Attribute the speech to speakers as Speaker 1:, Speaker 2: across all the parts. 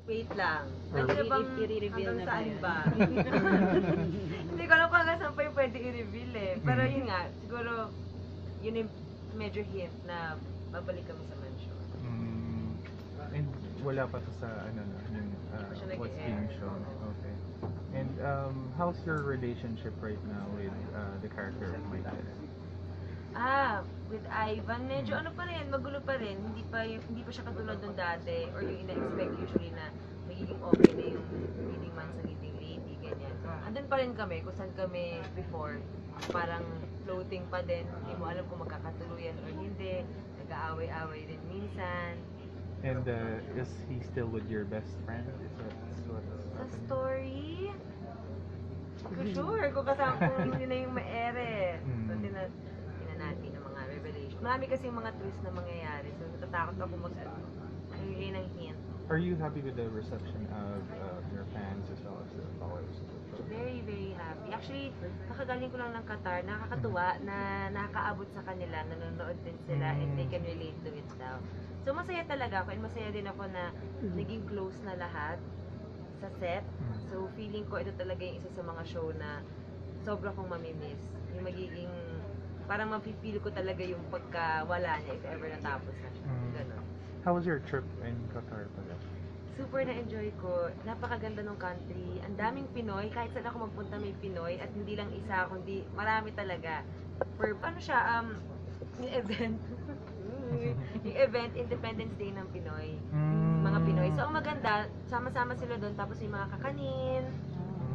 Speaker 1: Wait lang.
Speaker 2: Or
Speaker 1: Pwede bang
Speaker 3: i-reveal
Speaker 1: hanggang
Speaker 3: na ba
Speaker 1: saan
Speaker 3: yun?
Speaker 1: ba? Hindi ko alam kung hanggang saan pa yung pwede i-reveal eh. Pero yun nga, siguro, yun yung medyo hint na babalik kami sa mansion.
Speaker 2: And wala pa to sa ano na, yung
Speaker 1: siya
Speaker 2: what's
Speaker 1: nag-e-air.
Speaker 2: being shown. Okay. And how's your relationship right now with the character of Michael?
Speaker 1: With Ivan, medyo ano pa rin, magulo pa rin. Hindi pa siya katulad nung dati or yung ina-expect usually na magiging okay na yung leading man sa leading lady, ganyan. Andun pa rin kami, kung saan kami before, parang floating pa din, hindi mo alam kung magkakatuluyan or hindi, nag-aaway-aaway din minsan.
Speaker 2: And is he still with your best friend? Is that what
Speaker 1: Sa
Speaker 2: happened?
Speaker 1: story, for sure, kung kasama kung yun na yung ma-ere. So, tingnan natin ang mga revelation. Marami kasi mga twist na mangyayari. So, natatakot ako magbigay ng hint.
Speaker 2: Are you happy with the reception of your fans as well as the followers?
Speaker 1: Very, very happy. Actually, kakagaling ko lang ng Qatar. Nakakatuwa na nakakaabot sa kanila. Nanonood din sila and they can relate to it now. So, masaya talaga ako and masaya din ako na naging close na lahat sa set. So, feeling ko ito talaga yung isa sa mga show na sobra kong mamimiss. Yung magiging, parang mapipil ko talaga yung pagkawala niya if ever natapos na siya. Ganon.
Speaker 2: How was your trip in Qatar pala?
Speaker 1: Super na-enjoy ko. Napakaganda ng country. Ang daming Pinoy. Kahit saan ako magpunta may Pinoy. At hindi lang isa, kundi marami talaga. For, ano siya, yung event. Yung event, Independence Day ng Pinoy. Mga Pinoy. So, ang maganda, sama-sama sila doon. Tapos may mga kakanin,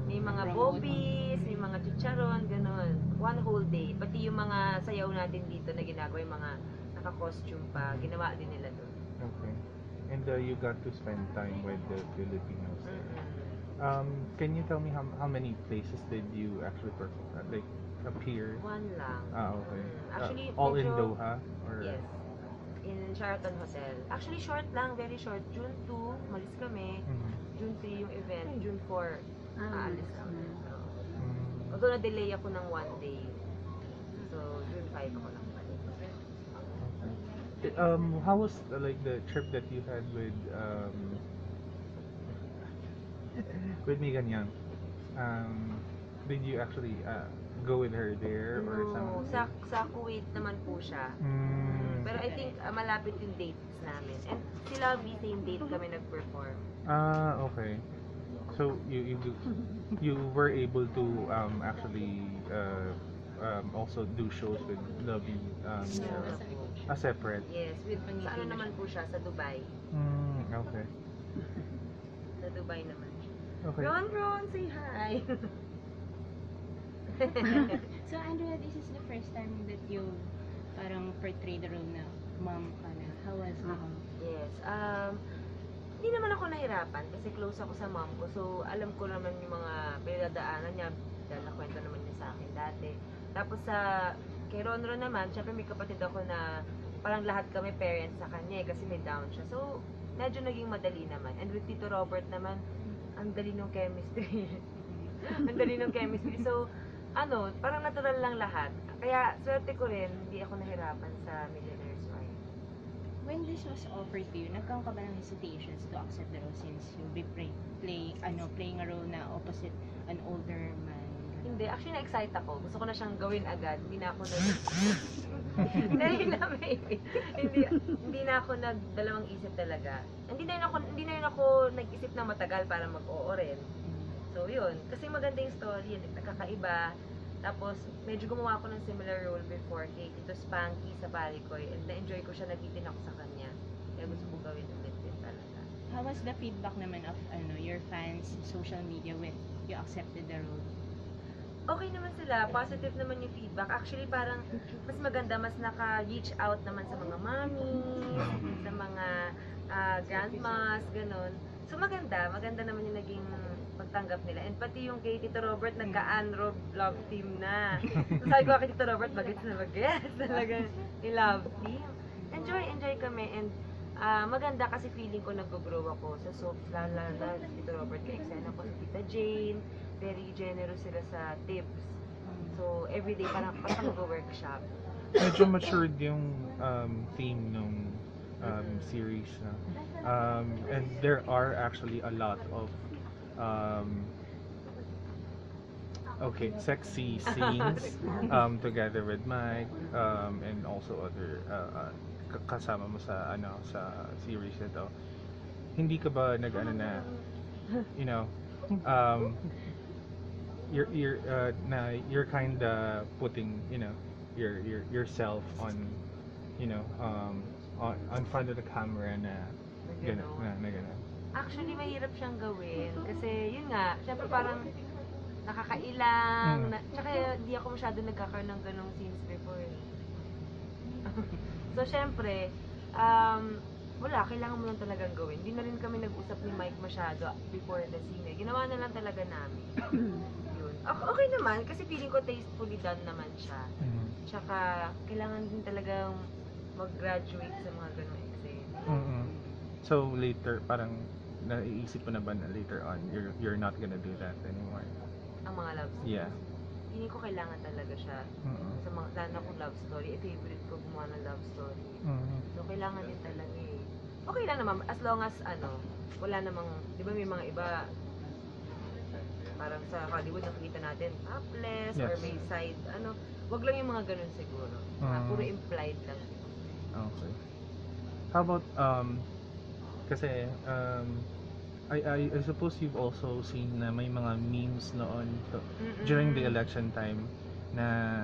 Speaker 1: may mga bobbies, may mga chicharon, gano'n. One whole day. Pati yung mga sayaw natin dito na ginagawa, yung mga naka-costume pa, ginawa din nila doon.
Speaker 2: Okay. And you got to spend time with the Filipinos there. Can you tell me how many places did you actually perform? Like, appear?
Speaker 1: One lang.
Speaker 2: Okay.
Speaker 1: Actually,
Speaker 2: all in
Speaker 1: medyo-
Speaker 2: Doha? Or?
Speaker 1: Yes. In Sheraton Hotel. Actually, short lang, very short. June 2, malis kami. June 3 yung event. June 4, aalis kami. Although na-delay ako ng 1 day. So, June 5 ako lang balik.
Speaker 2: How was like the trip that you had with Megan Young? Did you actually go with her there or
Speaker 1: No,
Speaker 2: something?
Speaker 1: sa Kuwait naman po siya. Pero I think malapit yung dates namin. And sila, same date kami nag-perform.
Speaker 2: Okay. So you were able to actually also do shows with Lovey separate.
Speaker 1: Yes, sa ano naman po siya, sa Dubai.
Speaker 2: Okay.
Speaker 1: Sa Dubai naman siya.
Speaker 2: Okay.
Speaker 1: Ron, say hi!
Speaker 3: So, Andrea, this is the first time that you parang portray the role na mom ka na. How was it?
Speaker 1: Yes. Hindi naman ako nahirapan kasi close ako sa mom ko. So, alam ko naman yung mga pinagdadaanan niya dahil nakwento naman niya sa akin dati. Tapos kay Ron naman, syempre may kapatid ako na parang lahat kami parents sa kanya kasi may down siya. So, medyo naging madali naman. And with Tito Robert naman, ang dali ng chemistry. Ang dali ng chemistry. So, parang natural lang lahat. Kaya, swerte ko rin, hindi ako nahirapan sa Millionaire's Wife.
Speaker 3: When this was offered to you, nagkaroon ka ba ng hesitations to accept the role since you'll be playing a role na opposite an older man?
Speaker 1: Hindi, actually na-excite ako. Gusto ko na siyang gawin agad. Hindi na ako hindi na ako nagdalawang isip talaga. Hindi na rin ako nag-isip na matagal para mag-oo rin. So, yun. Kasi maganda yung story. Nakakaiba. Tapos, medyo gumawa ako ng similar role before kay Tito Spanky sa Parikoy. And na-enjoy ko siya. Nabitin ako sa kanya. Kaya gusto ko gawin ulit din talaga.
Speaker 3: How was the feedback naman of your fans, social media when you accepted the role?
Speaker 1: Okay naman sila, positive naman yung feedback. Actually, parang mas maganda, mas naka-reach out naman sa mga mommies, sa mga grandmas, ganun. So maganda naman yung naging pagtanggap nila. And pati yung kay Tito Robert, nagka-unrob love team na. So sabi ko kay Tito Robert, bagets na bagets. Talagang i-love team. Enjoy kami. And maganda kasi feeling ko nag-grow ako sa soaps, lalo si Tito Robert, kay Xena ko, si Tita Jane. Very generous sila sa tips. So, everyday parang nag-workshop.
Speaker 2: Medyo matured yung theme nung series. And there are actually a lot of okay, sexy scenes together with Mike and also other kasama mo sa sa series nito. Hindi ka ba nag-ano na, you know, um, you're kinda putting, yourself on, on front of the camera na gano'n, na gano'n.
Speaker 1: Actually, mahirap siyang gawin. Kasi, yun nga, syempre parang nakakailang. Tsaka, hindi ako masyado nagkakaroon ng ganong scenes before. So, syempre, wala, kailangan mo lang talagang gawin. Hindi na rin kami nag-usap ni Mike masyado before the scene. Ginawa na lang talaga namin. Yun. Okay naman, kasi feeling ko tastefully done naman siya. Tsaka, kailangan din talagang mag-graduate sa mga ganong exam.
Speaker 2: So, later, parang naiisip mo na ba na later on, you're not gonna do that anymore?
Speaker 1: Ang mga love stories.
Speaker 2: Yeah.
Speaker 1: Feeling ko kailangan talaga siya. Sa mga, lalo na kung love story, favorite ko gumawa ng love story. So, kailangan din talaga eh. Okay lang naman, as long as, wala namang, di ba may mga iba, parang sa Hollywood nakikita natin, topless, or may side, wag lang yung mga ganun siguro. Puro implied lang siguro.
Speaker 2: Okay. How about, kasi, I suppose you've also seen na may mga memes noon during the election time na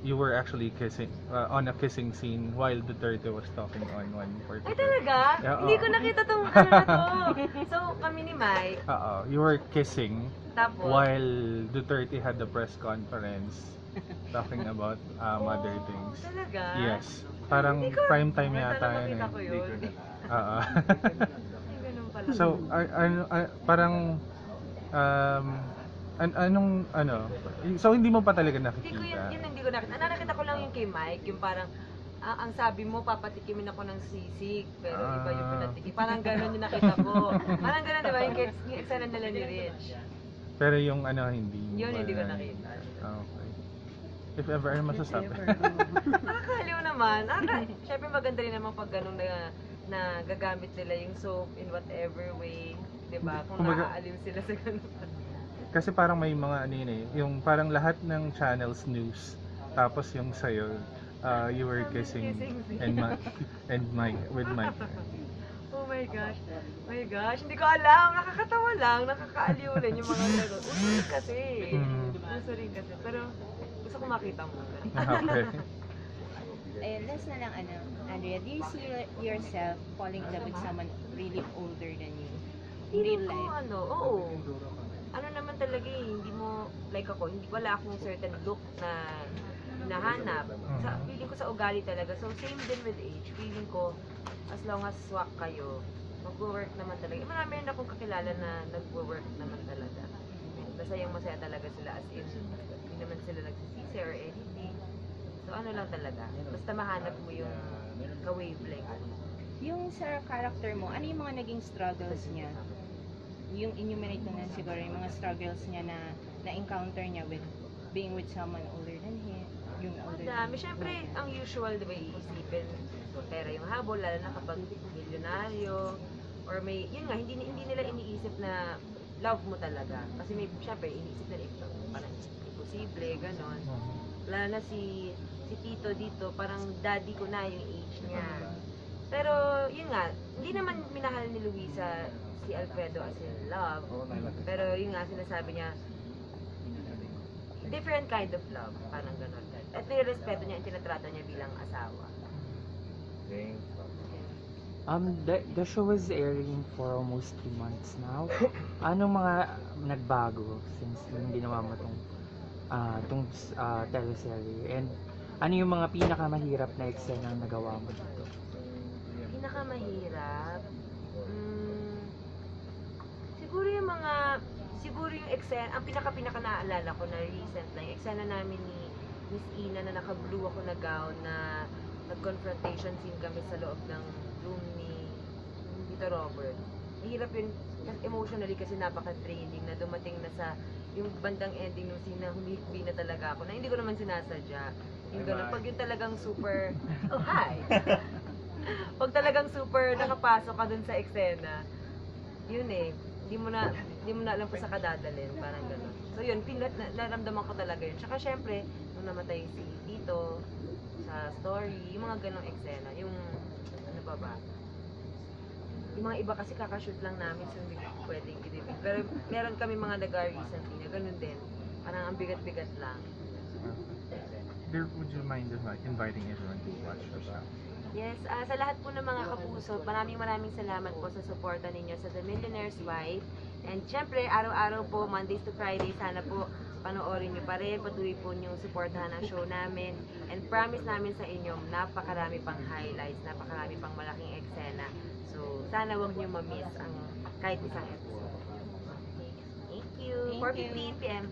Speaker 2: you were actually kissing on a kissing scene while Duterte was talking on one
Speaker 1: Ay
Speaker 2: particular.
Speaker 1: talaga?
Speaker 2: Yeah,
Speaker 1: Hindi
Speaker 2: oo.
Speaker 1: ko nakita tong na to. So, kami ni Mike,
Speaker 2: You were kissing
Speaker 1: tapos,
Speaker 2: while Duterte had the press conference talking about other things.
Speaker 1: Talaga?
Speaker 2: Yes. Parang
Speaker 1: Hindi ko-
Speaker 2: prime time
Speaker 1: Sana
Speaker 2: yata
Speaker 1: makita
Speaker 2: yun.
Speaker 1: ko yun.
Speaker 2: Oo.
Speaker 1: Ay, ganun pala.
Speaker 2: So, parang so hindi mo pa talaga
Speaker 1: Hindi ko
Speaker 2: nakikita.
Speaker 1: yun hindi ko nakita. Nakita ko lang yung kay Mike, yung parang, ang sabi mo, papatikimin ako ng sisig, pero iba yung pinatikim. Parang ganun yung nakita ko. Parang ganun, di ba? Yung eksena nila ni Rich.
Speaker 2: Pero yung hindi mo
Speaker 1: Yun,
Speaker 2: pa
Speaker 1: hindi ko
Speaker 2: na-
Speaker 1: nakita.
Speaker 2: Okay. If ever, ano masasabi?
Speaker 1: Nakakaliw naman. Siyempre maganda rin naman pag ganun na gagamit nila yung soap in whatever way. Di ba? Kung
Speaker 2: Kumbaga-
Speaker 1: naaaliw sila sa ganun.
Speaker 2: Kasi parang may mga yung parang lahat ng channels news, tapos yung sa'yo, you were kissing and Mike, with Mike.
Speaker 1: Oh my gosh. Oh my gosh. Hindi ko alam. Nakakatawa lang. Nakakaaliw rin yung mga ganun. Uso rin kasi. Uso rin kasi. Pero gusto ko makita mo.
Speaker 2: Okay.
Speaker 3: Ayun, last na lang, Andrea, do you see yourself falling in love with someone really older than you? In real
Speaker 1: Feeling ko,
Speaker 3: life?
Speaker 1: oo. Ano naman talaga eh, hindi mo, like ako, wala akong certain look na hinahanap. Feeling ko sa ugali talaga. So, same din with age. Feeling ko, as long as swak kayo, mag-work naman talaga. Marami rin akong kakilala na nag-work naman talaga. Masayang masaya talaga sila as in, hindi naman sila nagsisisi or anything. So, ano lang talaga. Basta mahanap mo yung ka-wavelength.
Speaker 3: Yung sa character mo, ano yung mga naging struggles niya? Yung enumerate mo na siguro, yung mga struggles niya na encounter niya with being with someone older than him, yung older than
Speaker 1: Dami. Siyempre, ang usual, di ba, iisipin, pera yung habol, lalo na kapag milyonaryo, or may, yun nga, hindi nila iniisip na love mo talaga. Kasi may, siyempre, iniisip nila, parang imposible, ganon. Lalo na si Tito dito, parang daddy ko na yung age niya. Pero, yun nga, hindi naman minahal ni Luisa si Alfredo as in love. Pero, yun nga, sinasabi niya, different kind of love, parang ganon. At nirespeto niya, tinatrato niya bilang asawa.
Speaker 4: The show is airing for almost 3 months now. Anong mga nagbago since yung ginawa mo tong teleserye? And ano yung mga pinakamahirap na eksena na nagawa mo dito?
Speaker 1: Pinakamahirap? Siguro yung eksena, ang pinaka naaalala ko na recent lang, yung eksena namin ni Miss Ina na naka-blue ako na gown na nag-confrontation scene kami sa loob ng room ni Tito Robert. Mahirap yun emotionally kasi napaka-draining na dumating na sa yung bandang ending ng scene na humihikbi na talaga ako na hindi ko naman sinasadya. Yung ganun, pag yun talagang super, oh hi! Pag talagang super nakapasok ka dun sa eksena, yun eh, hindi mo na alam kung sa kadadalhin, parang gano'n. So yun, naramdaman ko talaga yun. Tsaka syempre, nung namatay si Tito, sa story, yung mga ganong eksena, yung, ano ba, yung mga iba kasi kakashoot lang namin, so hindi ko pwedeng i-reveal. Pero meron kami mga recently na ganun din, parang ang bigat-bigat lang.
Speaker 2: There, would you mind inviting everyone to watch your show?
Speaker 1: Yes, sa lahat po ng mga kapuso, maraming salamat po sa suporta ninyo sa The Millionaire's Wife. And syempre, araw-araw po, Mondays to Friday, sana po panoorin nyo pa rin, patuloy po nyong supportahan ang show namin. And promise namin sa inyo, napakarami pang highlights, napakarami pang malaking eksena. So, sana wag nyo ma-miss ang kahit isang episode. Thank you.
Speaker 3: Thank you.
Speaker 1: 4:15 p.m.